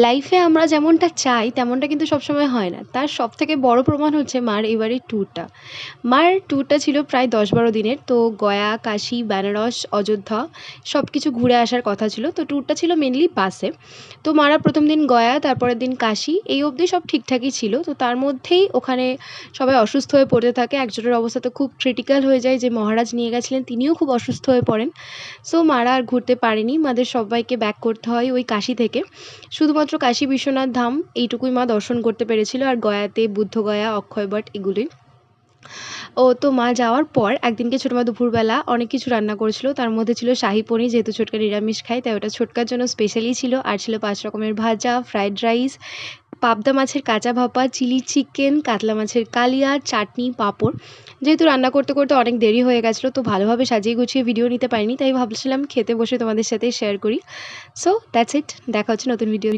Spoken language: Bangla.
লাইফে আমরা যেমনটা চাই তেমনটা কিন্তু সবসময় হয় না। তার সবথেকে বড় প্রমাণ হচ্ছে মার এবারের ট্যুরটা। মার ট্যুরটা ছিল প্রায় ১০-১২ দিনের। তো গয়া, কাশী, বেনারস, অযোধ্যা সবকিছু ঘুরে আসার কথা ছিল। তো ট্যুরটা ছিল মেইনলি বাসে। তো মারা ১ম দিন গয়া, তারপরের দিন কাশী। এই অবধি সব ঠিকঠাকই ছিল। তো তার মধ্যেই ওখানে সবাই অসুস্থ হয়ে পড়তে থাকে। একজনের অবস্থা তো খুব ক্রিটিক্যাল হয়ে যায়, যে মহারাজ নিয়ে গেছিলেন তিনিও খুব অসুস্থ হয়ে পড়েন। সো মারা আর ঘুরতে পারেনি। মাদের সব্বাইকে ব্যাক করতে হয় ওই কাশী থেকে। শুধুমাত্র কাশী বিশ্বনাথ ধাম এইটুকুই মা দর্শন করতে পেরেছিল, আর গয়াতে বুদ্ধগয়া, অক্ষয়বট এগুলোই। তো মা যাওয়ার পর একদিনকে ছোটো মা দুপুরবেলা অনেক কিছু রান্না করেছিল। তার মধ্যে ছিল শাহী পনির, যেহেতু ছোটকা নিরামিষ খায় তাই ওটা ছোটকার জন্য স্পেশালি ছিল। আর ছিল ৫ রকমের ভাজা, ফ্রাইড রাইস, পাবদা মাছের কাঁচা ভাপা, চিলি চিকেন, কাতলা মাছের কালিয়া, চাটনি, পাঁপড়। যেহেতু রান্না করতে করতে অনেক দেরি হয়ে গেছিলো, তো ভালোভাবে সাজিয়ে গুছিয়ে ভিডিও নিতে পারিনি, তাই ভাবছিলাম খেতে বসে তোমাদের সাথে শেয়ার করি। সো দ্যাটস ইট, দেখা হচ্ছে নতুন ভিডিও।